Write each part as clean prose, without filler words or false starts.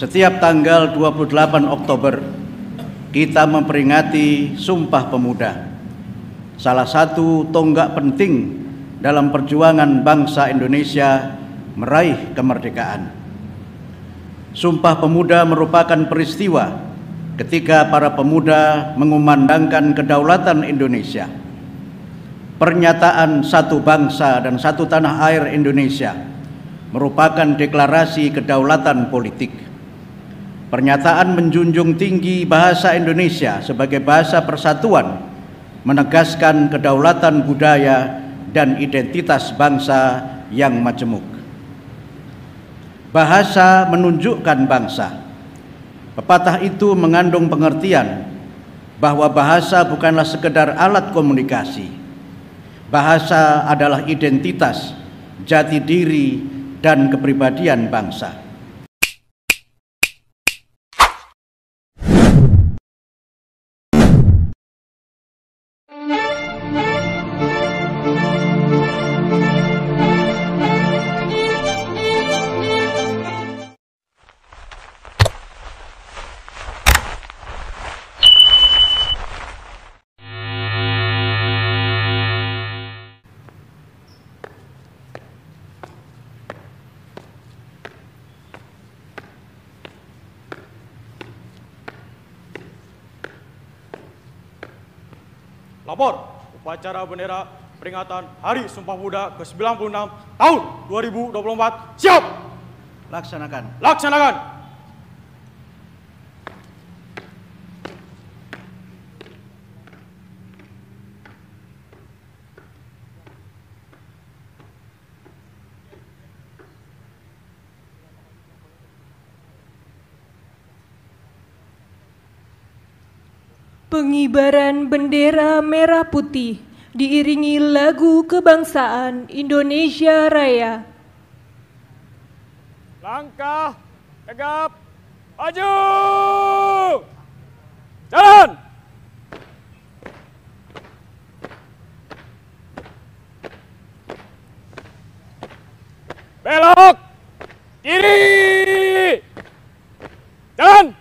Setiap tanggal 28 Oktober, kita memperingati Sumpah Pemuda, salah satu tonggak penting dalam perjuangan bangsa Indonesia meraih kemerdekaan. Sumpah Pemuda merupakan peristiwa ketika para pemuda mengumandangkan kedaulatan Indonesia. Pernyataan satu bangsa dan satu tanah air Indonesia merupakan deklarasi kedaulatan politik. Pernyataan menjunjung tinggi bahasa Indonesia sebagai bahasa persatuan, menegaskan kedaulatan budaya dan identitas bangsa yang majemuk. Bahasa menunjukkan bangsa. Pepatah itu mengandung pengertian bahwa bahasa bukanlah sekedar alat komunikasi. Bahasa adalah identitas, jati diri, dan kepribadian bangsa. Lapor, upacara bendera peringatan Hari Sumpah Pemuda ke-96 tahun 2024. Siap! Laksanakan. Laksanakan! Pengibaran bendera merah putih diiringi lagu kebangsaan Indonesia Raya. Langkah tegap, maju! Jalan! Belok! Kiri! Jalan!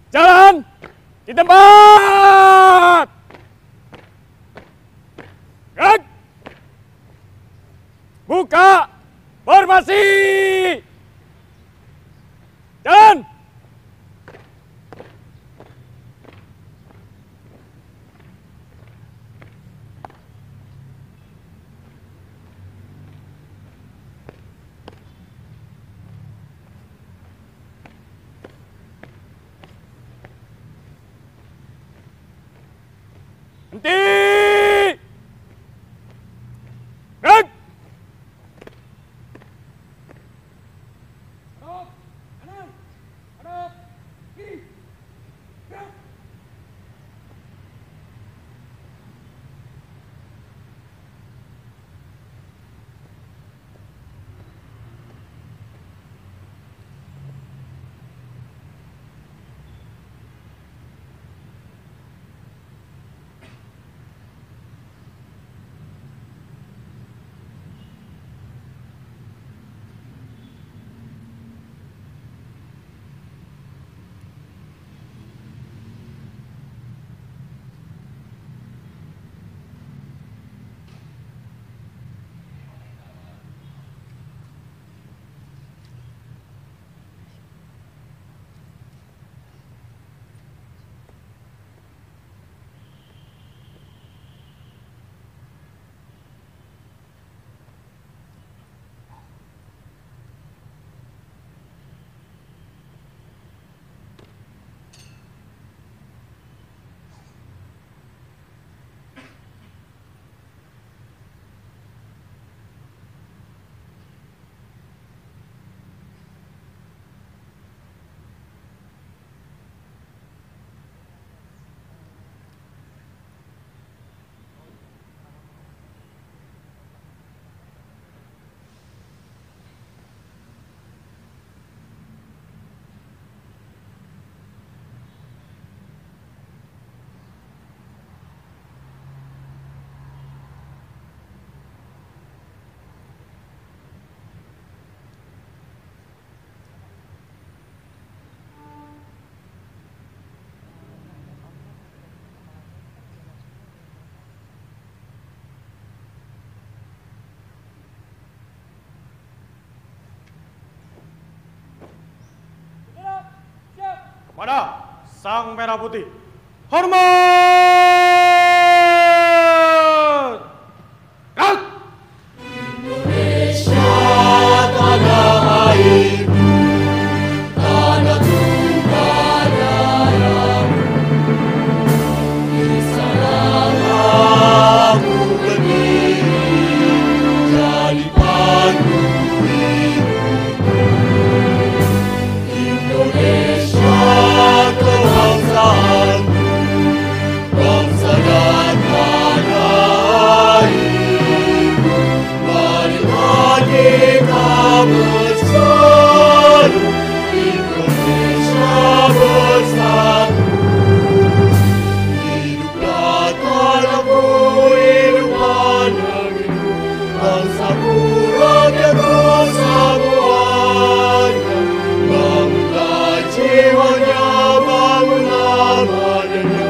Jalan di tempat. Gerak. Buka formasi. Jalan. Henti! Gerak! pada Sang Merah Putih. Hormat! Gerak! Indonesia tanah airku, tanah tumpah darahmu. Di sanalah aku berdiri, jadi pandu hidupku. Indonesia kebangsaanku, bangsa dan tanah airku. Marilah kita bersatu, Indonesia bersatu. Hiduplah tanahku, hiduplah negeriku, bangsaku, rakyatku semuanya. Bangunlah jiwanya, bangunlah badannya,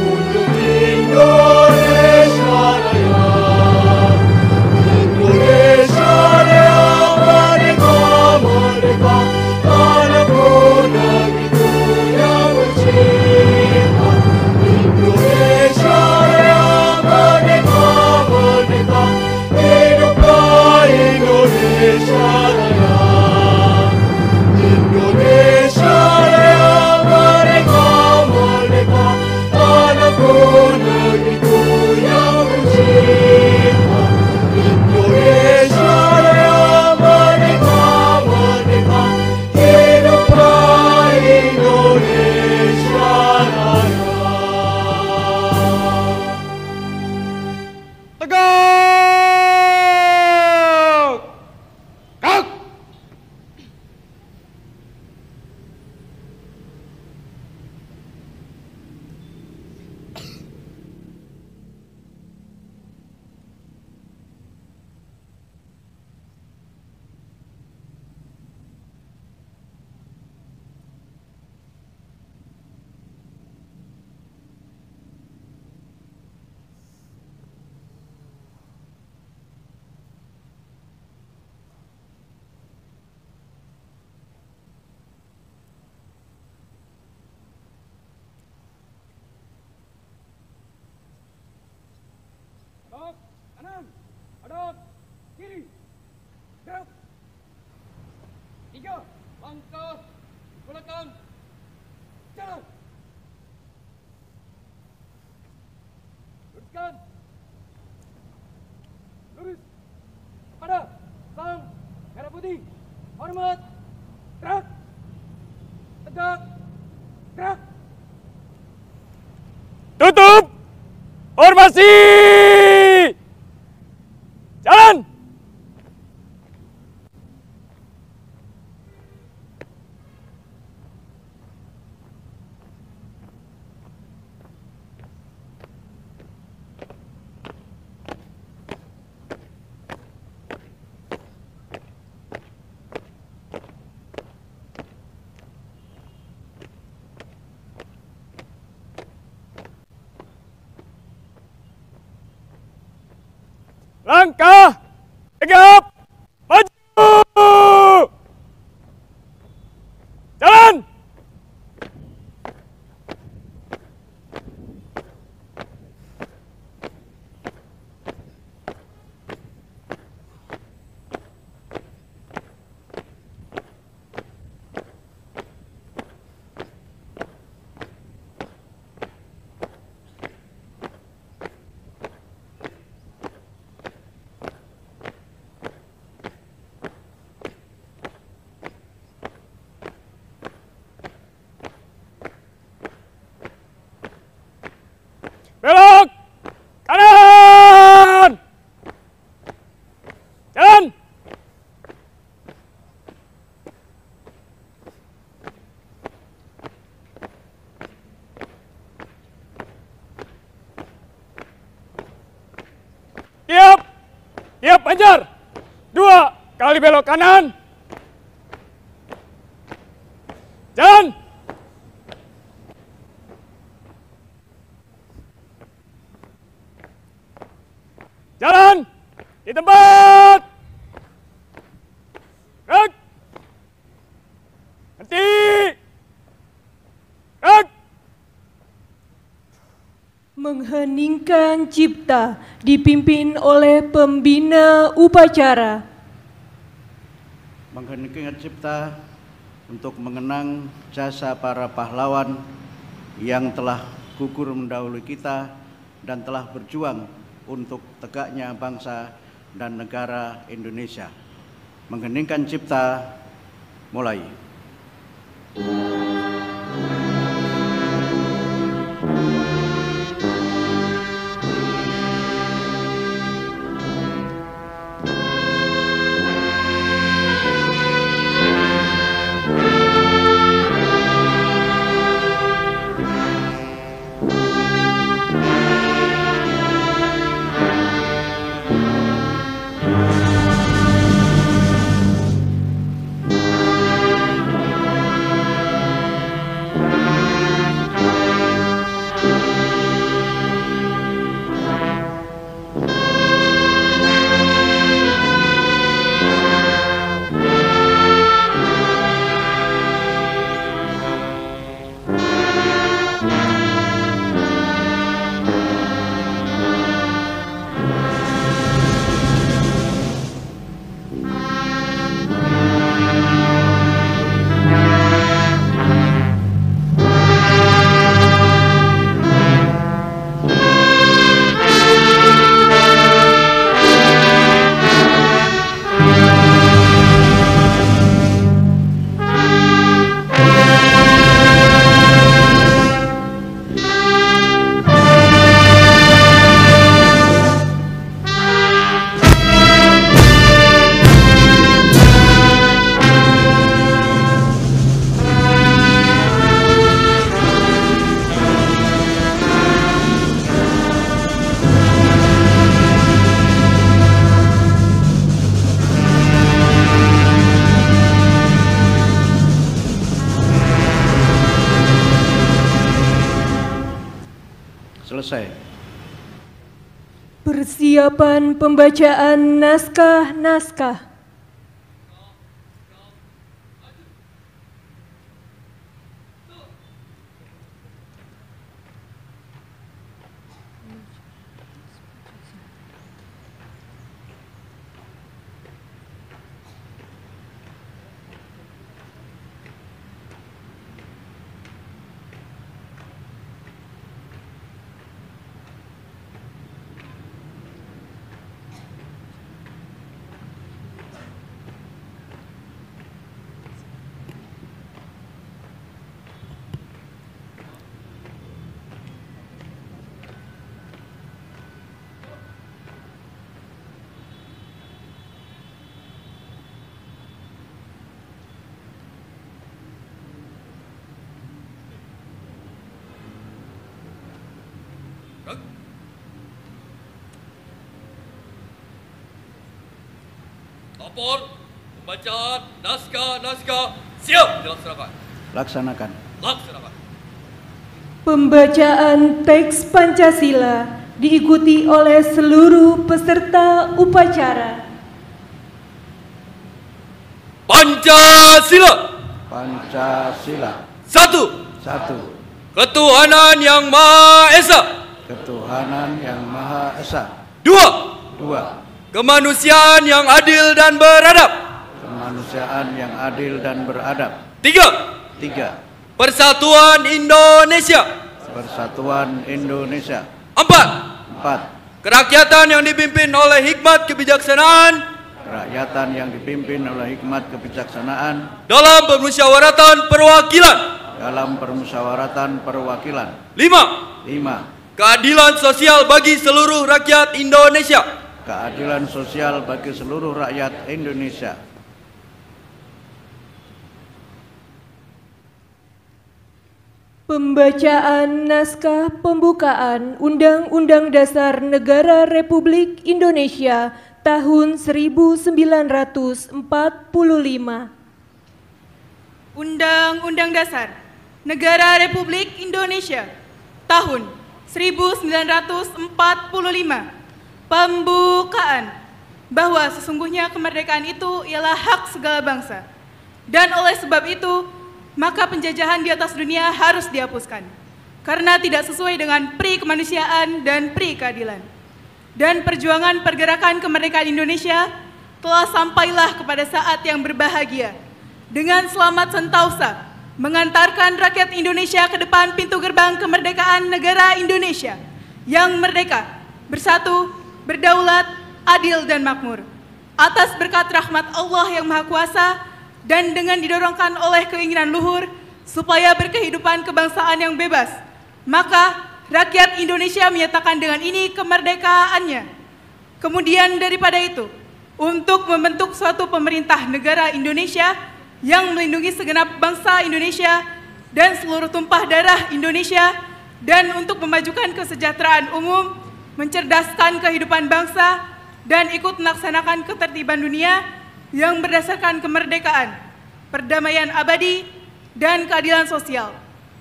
untuk Indonesia Raya. Indonesia Raya, merdeka, merdeka, tanahku, negeriku yang tercinta. Indonesia Raya, merdeka, merdeka, hiduplah Indonesia Raya. Indonesia Raya, merdeka, merdeka, tanahku, negeriku yang tercinta. Indonesia Raya, merdeka, merdeka, hiduplah Indonesia Raya. Tegak! Gerak! Hadap kanan, hadap kiri, gerak. 3 langkah ke belakang, jalan. Luruskan, lurus pada Sang Merah Putih. Hormat, gerak, tegak, gerak. Tutup, formasi, jalan. Langkah tegap, maju, jalan. Belok kanan, jalan. Siap, siap Banjar. 2 kali belok kanan, jalan. Jalan di tempat. Gerak. Henti. Mengheningkan cipta dipimpin oleh pembina upacara. Mengheningkan cipta untuk mengenang jasa para pahlawan yang telah gugur mendahului kita dan telah berjuang untuk tegaknya bangsa dan negara Indonesia. Mengheningkan cipta, mulai. Selesai. Persiapan pembacaan naskah-naskah. Lapor pembacaan naskah-naskah siap dilaksanakan. Laksanakan. Laksanakan. Pembacaan teks Pancasila diikuti oleh seluruh peserta upacara. Pancasila. Pancasila. Satu. Satu. Ketuhanan yang Maha Esa. Ketuhanan yang Maha Esa. Dua. Dua. Kemanusiaan yang adil dan beradab. Kemanusiaan yang adil dan beradab. Tiga. Tiga. Persatuan Indonesia. Persatuan Indonesia. Empat. Empat. Kerakyatan yang dipimpin oleh hikmat kebijaksanaan. Kerakyatan yang dipimpin oleh hikmat kebijaksanaan. Dalam permusyawaratan perwakilan. Dalam permusyawaratan perwakilan. Lima. Lima. Keadilan sosial bagi seluruh rakyat Indonesia. Keadilan sosial bagi seluruh rakyat Indonesia. Pembacaan naskah pembukaan Undang-Undang Dasar Negara Republik Indonesia tahun 1945. Undang-Undang Dasar Negara Republik Indonesia tahun 1945. Pembukaan bahwa sesungguhnya kemerdekaan itu ialah hak segala bangsa, dan oleh sebab itu maka penjajahan di atas dunia harus dihapuskan. karena tidak sesuai dengan pri kemanusiaan dan pri keadilan. Dan perjuangan pergerakan kemerdekaan Indonesia telah sampailah kepada saat yang berbahagia dengan selamat sentausa mengantarkan rakyat Indonesia ke depan pintu gerbang kemerdekaan negara Indonesia yang merdeka, bersatu, berdaulat, adil dan makmur. Atas berkat rahmat Allah yang Maha Kuasa dan dengan didorongkan oleh keinginan luhur supaya berkehidupan kebangsaan yang bebas, maka rakyat Indonesia menyatakan dengan ini kemerdekaannya. Kemudian daripada itu, untuk membentuk suatu pemerintah negara Indonesia yang melindungi segenap bangsa Indonesia dan seluruh tumpah darah Indonesia, dan untuk memajukan kesejahteraan umum, mencerdaskan kehidupan bangsa, dan ikut melaksanakan ketertiban dunia yang berdasarkan kemerdekaan, perdamaian abadi, dan keadilan sosial.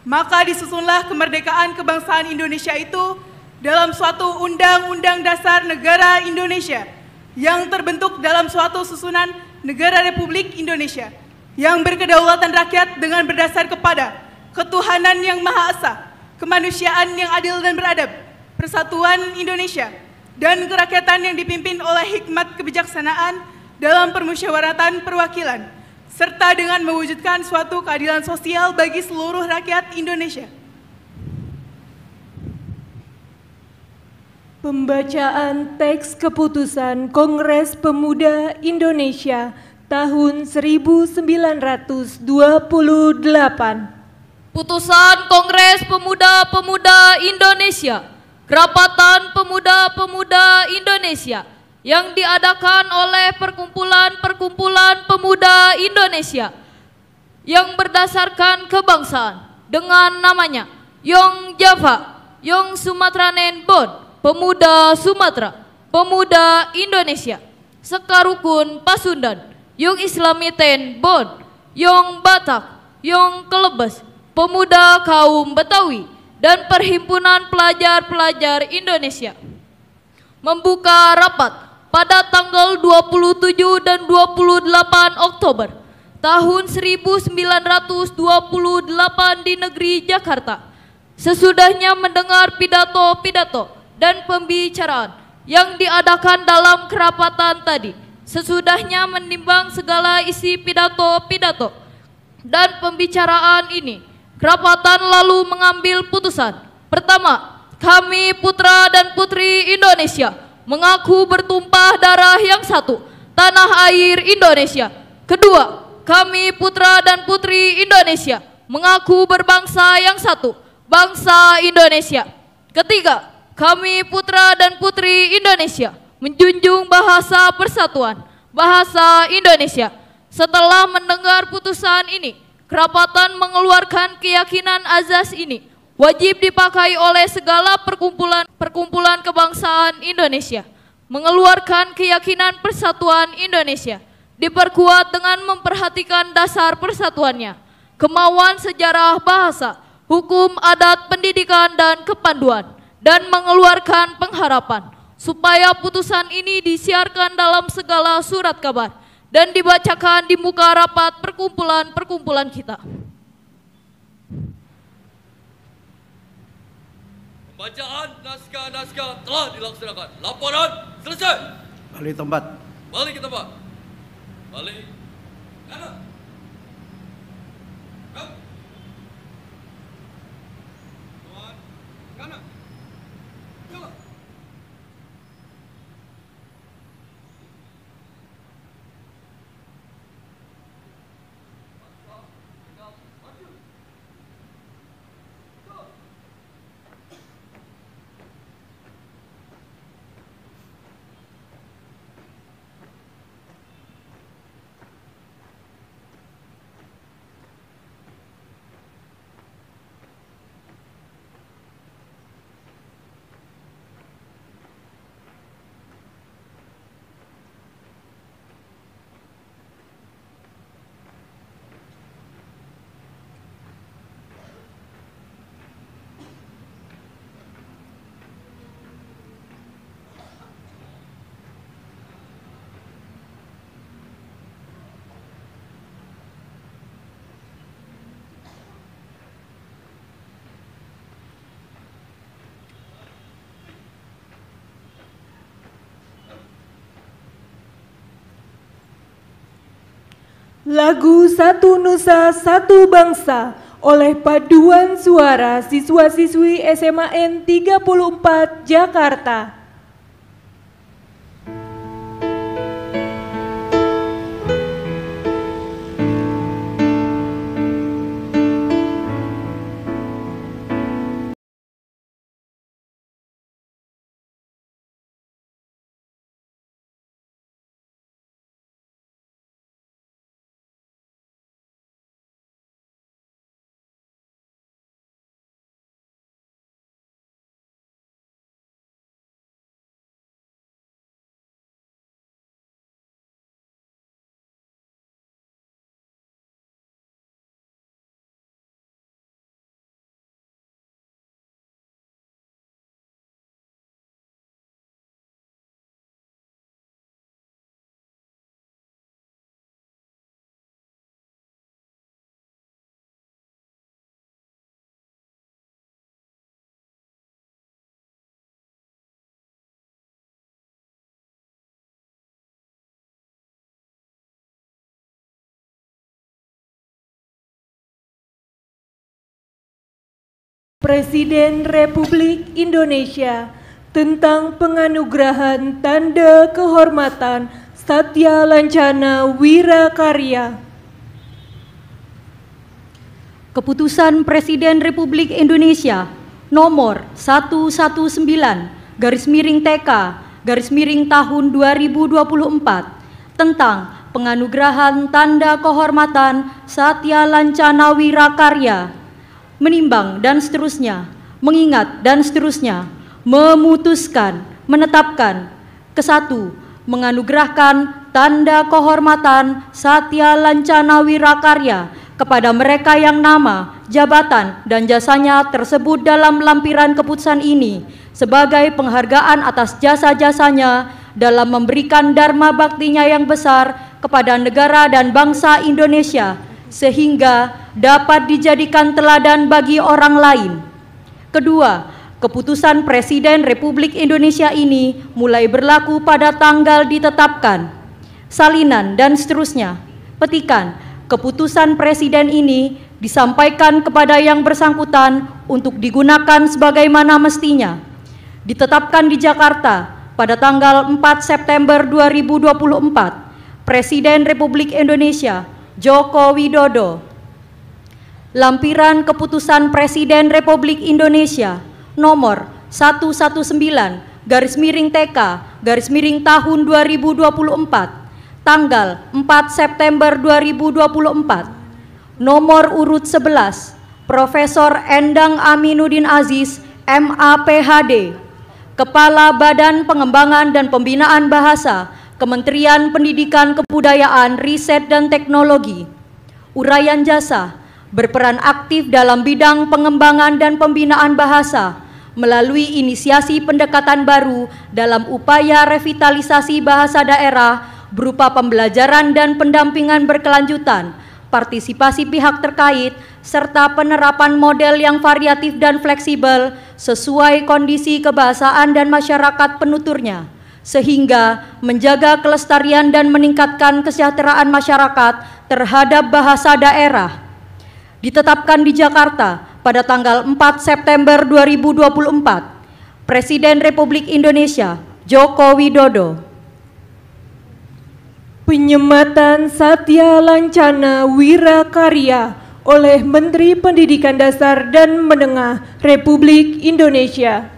Maka disusunlah kemerdekaan kebangsaan Indonesia itu dalam suatu Undang-Undang Dasar Negara Indonesia yang terbentuk dalam suatu susunan Negara Republik Indonesia yang berkedaulatan rakyat dengan berdasar kepada ketuhanan yang Maha Esa, kemanusiaan yang adil dan beradab, persatuan Indonesia, dan kerakyatan yang dipimpin oleh hikmat kebijaksanaan dalam permusyawaratan perwakilan, serta dengan mewujudkan suatu keadilan sosial bagi seluruh rakyat Indonesia. Pembacaan teks keputusan Kongres Pemuda Indonesia tahun 1928. Putusan Kongres Pemuda-Pemuda Indonesia, Kerapatan Pemuda-Pemuda Indonesia yang diadakan oleh Perkumpulan-Perkumpulan Pemuda Indonesia yang berdasarkan kebangsaan dengan namanya Yong Java, Yong Sumatranen Bon, Pemuda Sumatera, Pemuda Indonesia, Sekarukun Pasundan, Yong Islamiten Bon, Yong Batak, Yong Kelebes, Pemuda Kaum Betawi, dan Perhimpunan Pelajar-Pelajar Indonesia membuka rapat pada tanggal 27 dan 28 Oktober tahun 1928 di negeri Jakarta. Sesudahnya mendengar pidato-pidato dan pembicaraan yang diadakan dalam kerapatan tadi, sesudahnya menimbang segala isi pidato-pidato dan pembicaraan ini, kerapatan lalu mengambil putusan. Pertama, kami putra dan putri Indonesia mengaku bertumpah darah yang satu, tanah air Indonesia. Kedua, kami putra dan putri Indonesia mengaku berbangsa yang satu, bangsa Indonesia. Ketiga, kami putra dan putri Indonesia menjunjung bahasa persatuan, bahasa Indonesia. Setelah mendengar putusan ini, kerapatan mengeluarkan keyakinan azas ini wajib dipakai oleh segala perkumpulan kebangsaan Indonesia. Mengeluarkan keyakinan persatuan Indonesia diperkuat dengan memperhatikan dasar persatuannya, kemauan sejarah bahasa, hukum adat pendidikan dan kepanduan, dan mengeluarkan pengharapan supaya putusan ini disiarkan dalam segala surat kabar dan dibacakan di muka rapat perkumpulan kita. Pembacaan naskah-naskah telah dilaksanakan. Laporan selesai. Balik tempat. Balik ke tempat. Balik. Kanan. Tuan, kanan. Jalan. Lagu Satu Nusa Satu Bangsa oleh paduan suara siswa-siswi SMAN 34 Jakarta. Presiden Republik Indonesia tentang penganugerahan Tanda Kehormatan Satya Lancana Wirakarya. Keputusan Presiden Republik Indonesia nomor 119/TK/tahun 2024 tentang penganugerahan Tanda Kehormatan Satya Lancana Wirakarya, menimbang dan seterusnya, mengingat dan seterusnya, memutuskan, menetapkan, ke-1, menganugerahkan Tanda Kehormatan Satya Lancana Wirakarya kepada mereka yang nama, jabatan, dan jasanya tersebut dalam lampiran keputusan ini sebagai penghargaan atas jasa-jasanya dalam memberikan dharma baktinya yang besar kepada negara dan bangsa Indonesia, sehingga dapat dijadikan teladan bagi orang lain. Kedua, keputusan Presiden Republik Indonesia ini mulai berlaku pada tanggal ditetapkan. Salinan dan seterusnya. Petikan, keputusan Presiden ini disampaikan kepada yang bersangkutan untuk digunakan sebagaimana mestinya. Ditetapkan di Jakarta pada tanggal 4 September 2024. Presiden Republik Indonesia Joko Widodo. Lampiran Keputusan Presiden Republik Indonesia nomor 119/TK/tahun 2024 tanggal 4 September 2024. Nomor urut 11 Profesor Endang Aminuddin Aziz, MA PhD, Kepala Badan Pengembangan dan Pembinaan Bahasa, Kementerian Pendidikan Kebudayaan, Riset dan Teknologi. Uraian jasa, berperan aktif dalam bidang pengembangan dan pembinaan bahasa melalui inisiasi pendekatan baru dalam upaya revitalisasi bahasa daerah berupa pembelajaran dan pendampingan berkelanjutan, partisipasi pihak terkait, serta penerapan model yang variatif dan fleksibel sesuai kondisi kebahasaan dan masyarakat penuturnya, sehingga menjaga kelestarian dan meningkatkan kesejahteraan masyarakat terhadap bahasa daerah. Ditetapkan di Jakarta pada tanggal 4 September 2024. Presiden Republik Indonesia Joko Widodo. Penyematan Satya Lancana Wirakarya oleh Menteri Pendidikan Dasar dan Menengah Republik Indonesia.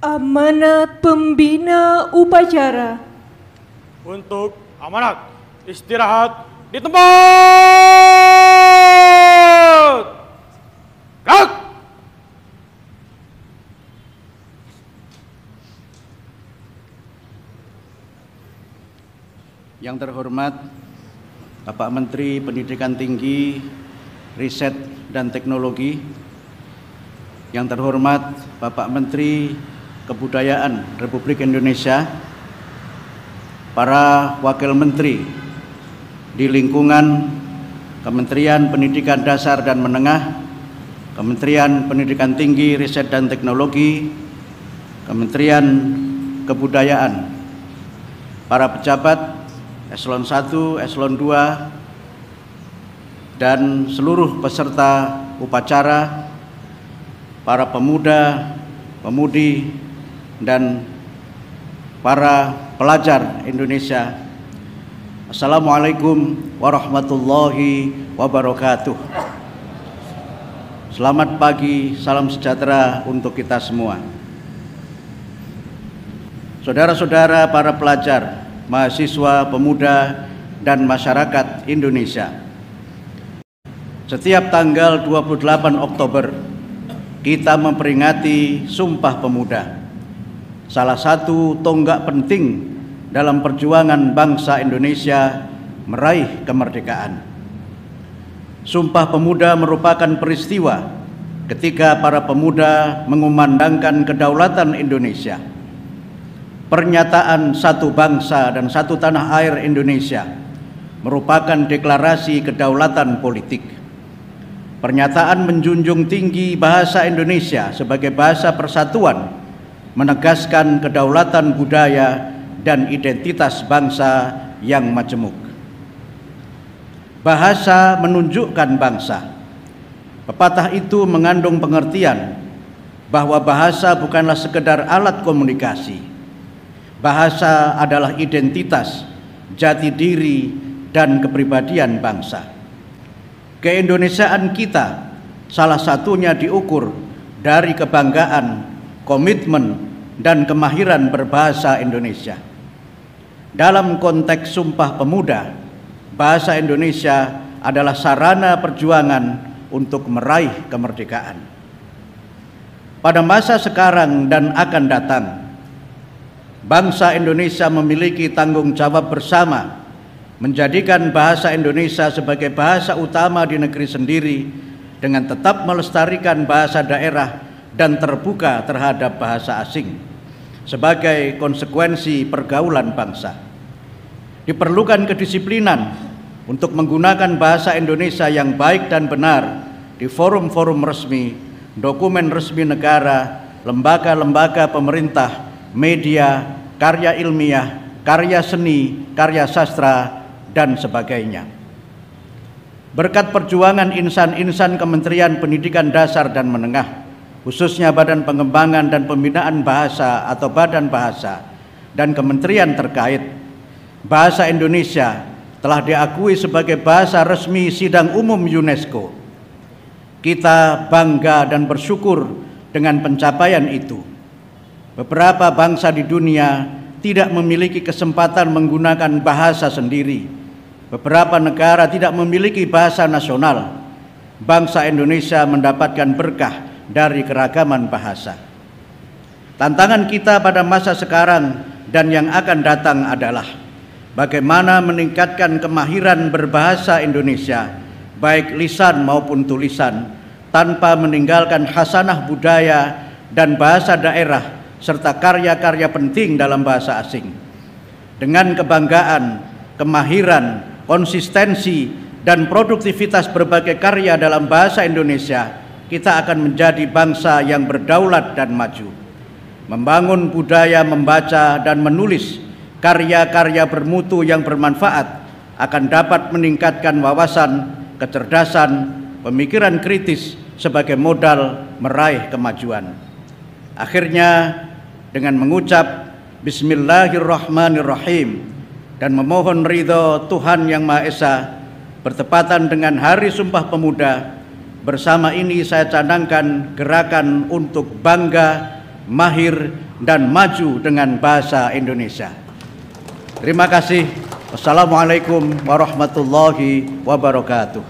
Amanat Pembina Upacara. untuk amanat. Istirahat di tempat. Gerak. Yang terhormat Bapak Menteri Pendidikan Tinggi, Riset dan Teknologi, yang terhormat Bapak Menteri Kebudayaan Republik Indonesia, para Wakil Menteri di lingkungan Kementerian Pendidikan Dasar dan Menengah, Kementerian Pendidikan Tinggi, Riset dan Teknologi, Kementerian Kebudayaan, para pejabat Eselon 1, Eselon 2, dan seluruh peserta upacara, para pemuda, pemudi, dan para pelajar Indonesia. Assalamualaikum warahmatullahi wabarakatuh. Selamat pagi, salam sejahtera untuk kita semua. Saudara-saudara para pelajar, mahasiswa, pemuda, dan masyarakat Indonesia. Setiap tanggal 28 Oktober, kita memperingati Sumpah Pemuda, salah satu tonggak penting dalam perjuangan bangsa Indonesia meraih kemerdekaan. Sumpah Pemuda merupakan peristiwa ketika para pemuda mengumandangkan kedaulatan Indonesia. Pernyataan satu bangsa dan satu tanah air Indonesia merupakan deklarasi kedaulatan politik. Pernyataan menjunjung tinggi bahasa Indonesia sebagai bahasa persatuan, menegaskan kedaulatan budaya dan identitas bangsa yang majemuk. Bahasa menunjukkan bangsa. Pepatah itu mengandung pengertian bahwa bahasa bukanlah sekedar alat komunikasi. Bahasa adalah identitas, jati diri, dan kepribadian bangsa. Keindonesiaan kita salah satunya diukur dari kebanggaan, komitmen, dan kemahiran berbahasa Indonesia. Dalam konteks Sumpah Pemuda, bahasa Indonesia adalah sarana perjuangan untuk meraih kemerdekaan. Pada masa sekarang dan akan datang, bangsa Indonesia memiliki tanggung jawab bersama menjadikan bahasa Indonesia sebagai bahasa utama di negeri sendiri dengan tetap melestarikan bahasa daerah dan terbuka terhadap bahasa asing sebagai konsekuensi pergaulan bangsa. Diperlukan kedisiplinan untuk menggunakan bahasa Indonesia yang baik dan benar di forum-forum resmi, dokumen resmi negara, lembaga-lembaga pemerintah, media, karya ilmiah, karya seni, karya sastra, dan sebagainya. Berkat perjuangan insan-insan Kementerian Pendidikan Dasar dan Menengah, khususnya Badan Pengembangan dan Pembinaan Bahasa atau Badan Bahasa, dan kementerian terkait, bahasa Indonesia telah diakui sebagai bahasa resmi Sidang Umum UNESCO. Kita bangga dan bersyukur dengan pencapaian itu. Beberapa bangsa di dunia tidak memiliki kesempatan menggunakan bahasa sendiri. Beberapa negara tidak memiliki bahasa nasional. Bangsa Indonesia mendapatkan berkah dari keragaman bahasa. Tantangan kita pada masa sekarang dan yang akan datang adalah bagaimana meningkatkan kemahiran berbahasa Indonesia, baik lisan maupun tulisan, tanpa meninggalkan khasanah budaya dan bahasa daerah serta karya-karya penting dalam bahasa asing. Dengan kebanggaan, kemahiran, konsistensi, dan produktivitas berbagai karya dalam bahasa Indonesia, kita akan menjadi bangsa yang berdaulat dan maju. Membangun budaya membaca dan menulis karya-karya bermutu yang bermanfaat akan dapat meningkatkan wawasan, kecerdasan, pemikiran kritis sebagai modal meraih kemajuan. Akhirnya, dengan mengucap Bismillahirrahmanirrahim dan memohon ridho Tuhan Yang Maha Esa bertepatan dengan Hari Sumpah Pemuda, bersama ini saya canangkan gerakan untuk bangga, mahir, dan maju dengan bahasa Indonesia. Terima kasih. Wassalamualaikum warahmatullahi wabarakatuh.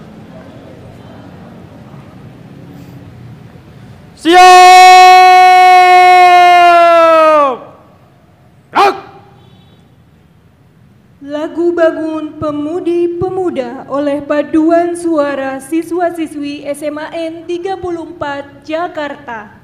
Siap! Gerak! Lagu Bangun Pemudi-Pemuda oleh Paduan Suara Siswa-Siswi SMAN 34 Jakarta.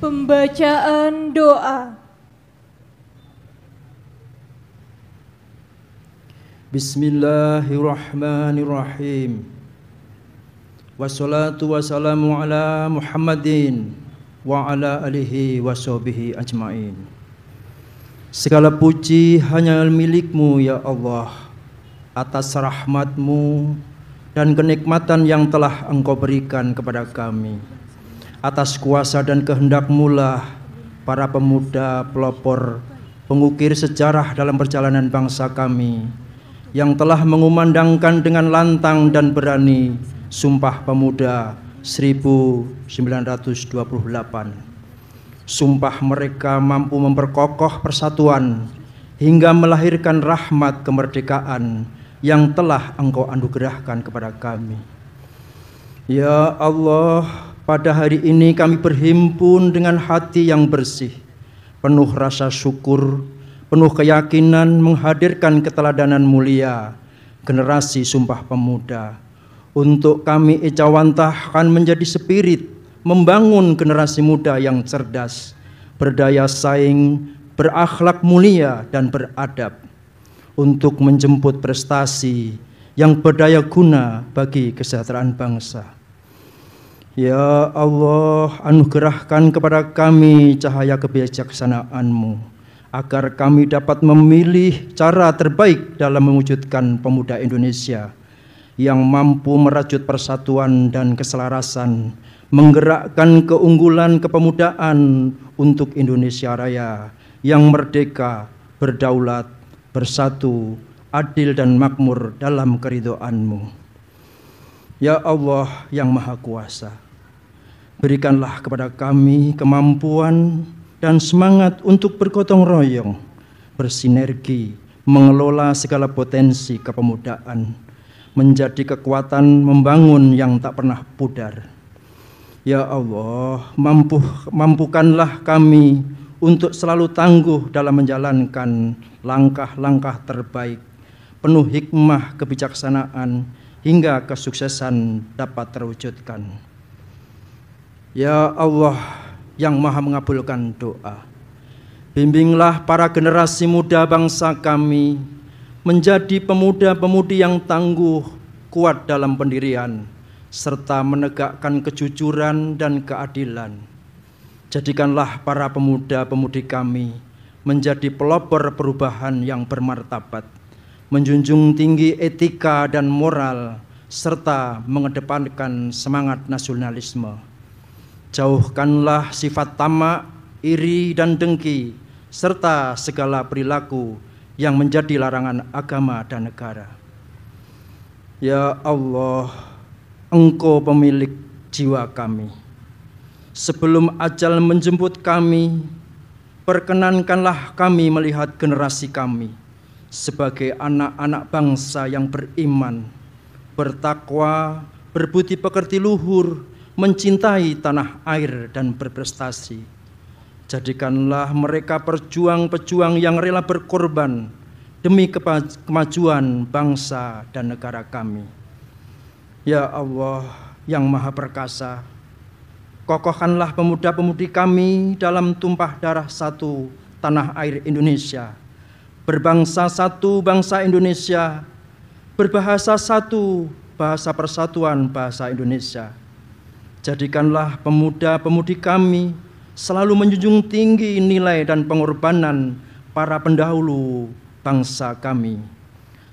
Pembacaan doa. Bismillahirrahmanirrahim. Wassalatu wassalamu ala Muhammadin wa ala alihi wa sahbihi ajmain. Segala puji hanya milik-Mu ya Allah, atas rahmat-Mu dan kenikmatan yang telah Engkau berikan kepada kami. Atas kuasa dan kehendak-Mu lah para pemuda, pelopor, pengukir sejarah dalam perjalanan bangsa kami yang telah mengumandangkan dengan lantang dan berani Sumpah Pemuda 1928. Sumpah mereka mampu memperkokoh persatuan hingga melahirkan rahmat kemerdekaan yang telah Engkau anugerahkan kepada kami. Ya Allah, pada hari ini kami berhimpun dengan hati yang bersih, penuh rasa syukur, penuh keyakinan menghadirkan keteladanan mulia generasi Sumpah Pemuda. Untuk kami ejawantahkan menjadi spirit membangun generasi muda yang cerdas, berdaya saing, berakhlak mulia dan beradab, untuk menjemput prestasi yang berdaya guna bagi kesejahteraan bangsa. Ya Allah, anugerahkan kepada kami cahaya kebijaksanaan-Mu, agar kami dapat memilih cara terbaik dalam mewujudkan pemuda Indonesia yang mampu merajut persatuan dan keselarasan, menggerakkan keunggulan kepemudaan untuk Indonesia Raya yang merdeka, berdaulat, bersatu, adil dan makmur dalam keridhaan-Mu. Ya Allah yang Maha Kuasa, berikanlah kepada kami kemampuan dan semangat untuk bergotong royong, bersinergi, mengelola segala potensi kepemudaan, menjadi kekuatan membangun yang tak pernah pudar. Ya Allah, mampukanlah kami untuk selalu tangguh dalam menjalankan langkah-langkah terbaik, penuh hikmah kebijaksanaan, hingga kesuksesan dapat terwujudkan. Ya Allah yang Maha mengabulkan doa, bimbinglah para generasi muda bangsa kami menjadi pemuda-pemudi yang tangguh, kuat dalam pendirian, serta menegakkan kejujuran dan keadilan. Jadikanlah para pemuda-pemudi kami menjadi pelopor perubahan yang bermartabat, menjunjung tinggi etika dan moral, serta mengedepankan semangat nasionalisme. Jauhkanlah sifat tamak, iri dan dengki, serta segala perilaku yang menjadi larangan agama dan negara. Ya Allah, Engkau pemilik jiwa kami. Sebelum ajal menjemput kami, perkenankanlah kami melihat generasi kami sebagai anak-anak bangsa yang beriman, bertakwa, berbudi pekerti luhur, mencintai tanah air dan berprestasi. Jadikanlah mereka pejuang-pejuang yang rela berkorban demi kemajuan bangsa dan negara kami. Ya Allah yang Maha Perkasa, kokohkanlah pemuda-pemudi kami dalam tumpah darah satu tanah air Indonesia, berbangsa satu bangsa Indonesia, berbahasa satu bahasa persatuan bahasa Indonesia. Jadikanlah pemuda-pemudi kami selalu menjunjung tinggi nilai dan pengorbanan para pendahulu bangsa kami,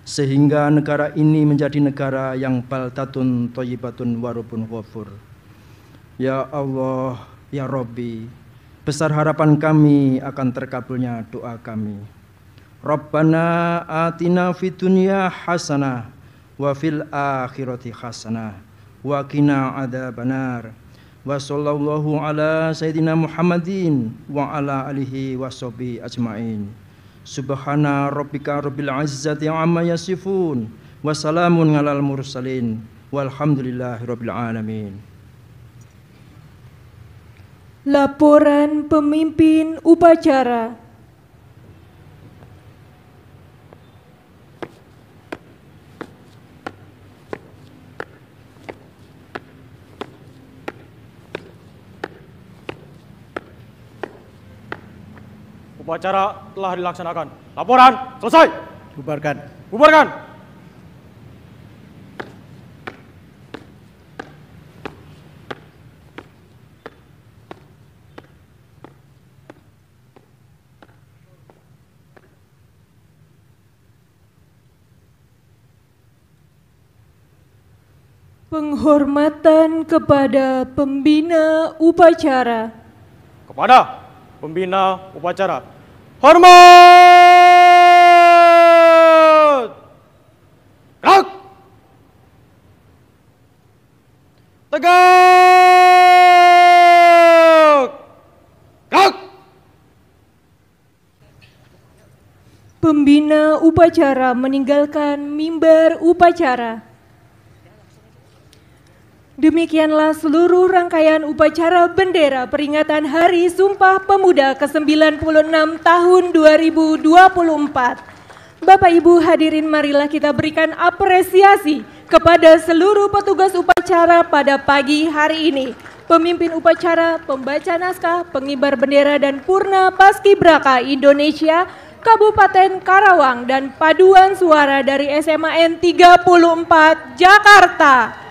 sehingga negara ini menjadi negara yang baldatun thayyibatun wa rabbun ghafur. Ya Allah, ya Rabbi, Besar harapan kami akan terkabulnya doa kami. Rabbana atina fid dunya hasanah wa fil akhirati hasanah wa qina adzabannar. Wa sallallahu ala sayyidina Muhammadin wa ala alihi wa sahbihi ajmain. Subhana rabbika rabbil izzati amma yasifun wa salamun alal mursalin walhamdulillahi rabbil alamin. Laporan pemimpin upacara. Upacara telah dilaksanakan. Laporan selesai. Bubarkan. Bubarkan. Penghormatan kepada pembina upacara. Kepada pembina upacara. Hormat! Gerak! Tegak! Gerak! Pembina upacara meninggalkan mimbar upacara. Demikianlah seluruh rangkaian upacara bendera peringatan Hari Sumpah Pemuda ke-96 tahun 2024. Bapak Ibu hadirin, marilah kita berikan apresiasi kepada seluruh petugas upacara pada pagi hari ini. Pemimpin upacara, pembaca naskah, pengibar bendera dan purna paskibraka Indonesia, Kabupaten Karawang dan paduan suara dari SMAN 34 Jakarta.